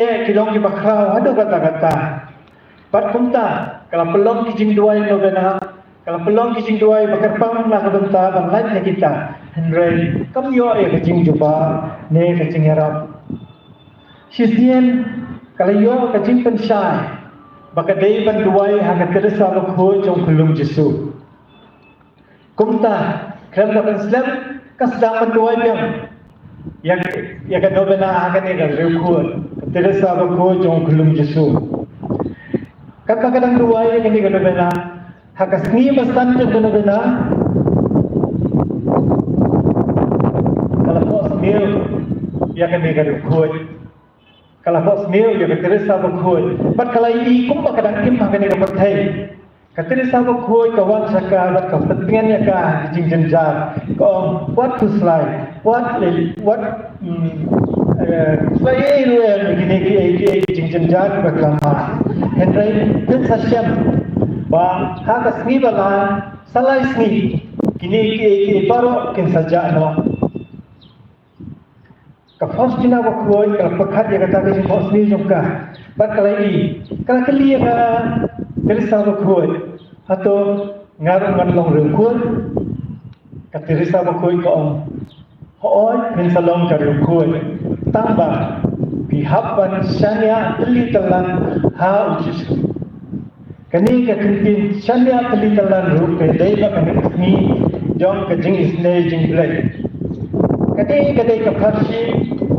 kilong ki bakrau ada kata-kata. Pat kumta kalau pelong ki jing duai no bena, kalau pelong ki jing duai bakarpang na kabenta banglait na kita. Henry kam yo ke jing juba ne ke jing arab. Sisian kalau yo ke jing pensai bakadai ban duai ha ka tersa lo kho jong kulum Jesu. Kumta kram ka Islam kasdang ban duai yang ya ka dobena ha ka ne ka rukun tersa lo kho jong kulum Jesu. Kadang-kadang duai yang ini kena hakas ni mastan jeng kena kalau bos mil ya kena kuat kalau bos mil ya kena sabuk kuat but kalau ini kumpa kadang kim kena berthai kena sabuk kuat kawan saka bat kepentingan ya ka jing jenjar ko what to slide what saya ini jing jenjar berlama Henry pun sasyam ba hakas ni bala salai sni kini ki baro kin saja no ka first dina ba khoi ka pakhat ya kata ke first ni jomka bat kalai kala kali ka terisa ba khoi ato ngaru ngalong rung khoi ka terisa ba khoi ka om hoi kin salong ka rung khoi tamba bihaban syanya teli telan ha ujus kani ka tintin syanya teli telan ru ke dai ba kan ni jong ka jing isne jing blai kani ka dai ka pharsi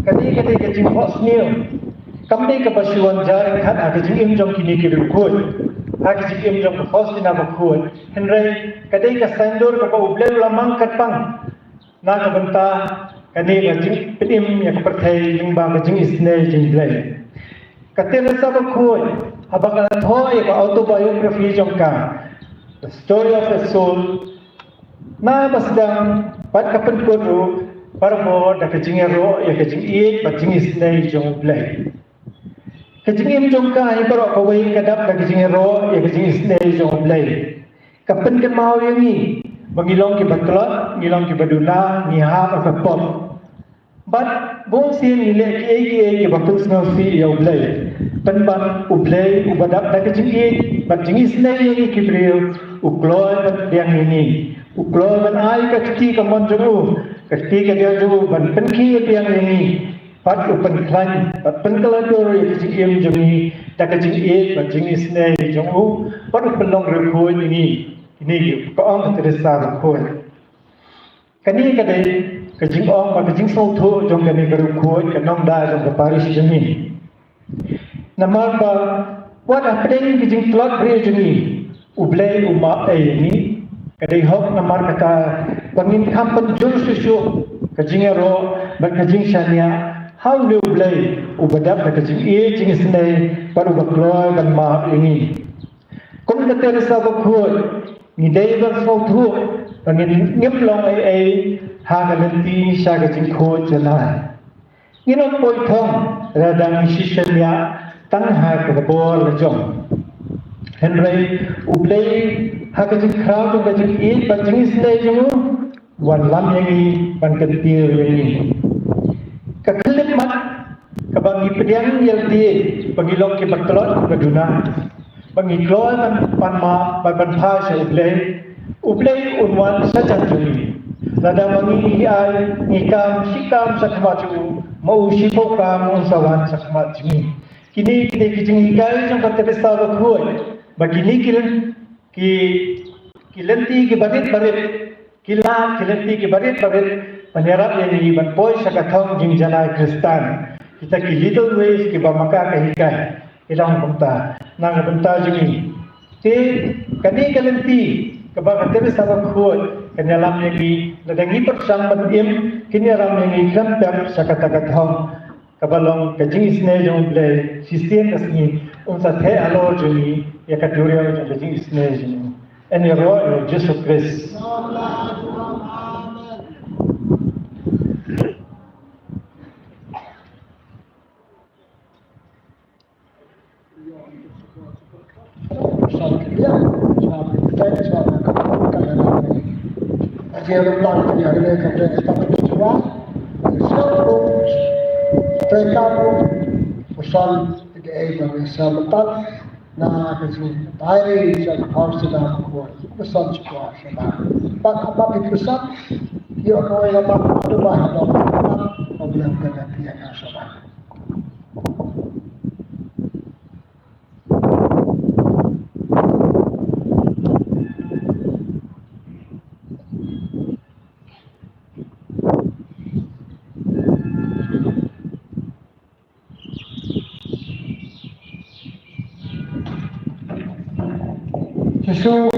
kani ka dai ka jing hosnil kam dai ka basuan jar khat a ka jing im jong kini ki ru khoi a ka jing im jong ka hostina ba khoi henrai ka dai ka sandur ka ba ublai lamang katpang na ka banta kani ka jing pedim ya ka perthai jing ba ka jing isne jing blai katen sa ba khoi abang thoi ka autobiography jong ka the story of the soul na basdang pat ka pen ko ru parmo da ka jing ro ya ka jing it ba jing isne jong blai ka jing im jong ka hi baro ka wei ka dap da ka jing ro ya ka jing isne jong blai ka pen ka mau yang ni bangilong ki batlot ngilong ki baduna ni ha ka pop but bong sin ni le ki bakung smell fi ya ublai penban ublai ubadap da ka jingi bat jingi snai ni ki breu ukloi bat yang ini ukloi ban ai ka ki ka mon juru ka ki ka dia juru ban pen ki yang ini pat upan klan pat pen kala dor ya jingi em jingi da ka jingi bat jingi snai jong pat pelong re khoi ni ini ka ong teresa khoi kani ka dai ka jing ong ba ka jing so tho jong ka ni ka ru khoi ka nong da jong ka parish jami namar ba what happening ka jing plot bre jami ublai uma ai ni ka dai hok namar ka ta pangin kampan jur su ka jing ro ba ka jing shania how do ublai ubadap ka jing jing snai paru ba kloi kan ma ini kom ka teresa ba khoi ni dai ba so thu pangin ngip long ai ha ka lenti sha ka jing khoi chala ni no poi thong radang shishanya tang ha ka bol la jong henry ublai ha ka jing khrau ka jing e pa jing snai jong wan lam yang ni ban ka tir yang ni ka khlip mat ka bangi pediang yang ti pangilong ki batlot ka duna bangi kloi pan ma ban pha sa ublai unwan saja juli nada mangi ai nikam sikam sakmatu mau sipokam unsawan sakmatmi kini kijing ikai jong kata pesta khoi bagini kilanti ki barit kilanti ki barit penyerap yang ini ban poi sakathong jing jana Kristan kita ki little ways ki ba maka kahikai ilang punta nang punta jumi te kani kalanti kabang terus sabak khoi kanyalam yang ni ladangi persang matim kini ram yang ni kampam sakatakathong kabalong kajing isne jong ble sistem asni unsa the alo jumi ya kaduria jong kajing isne jong ani ro Jesus Christ Dia bilang dia ada kata seperti itu. So, mereka son the Abraham Samatat na kasi tayo sa house na ko person ko sa ba person yo ko ay ba ano ba ito problem ka na tiyan na sa ba So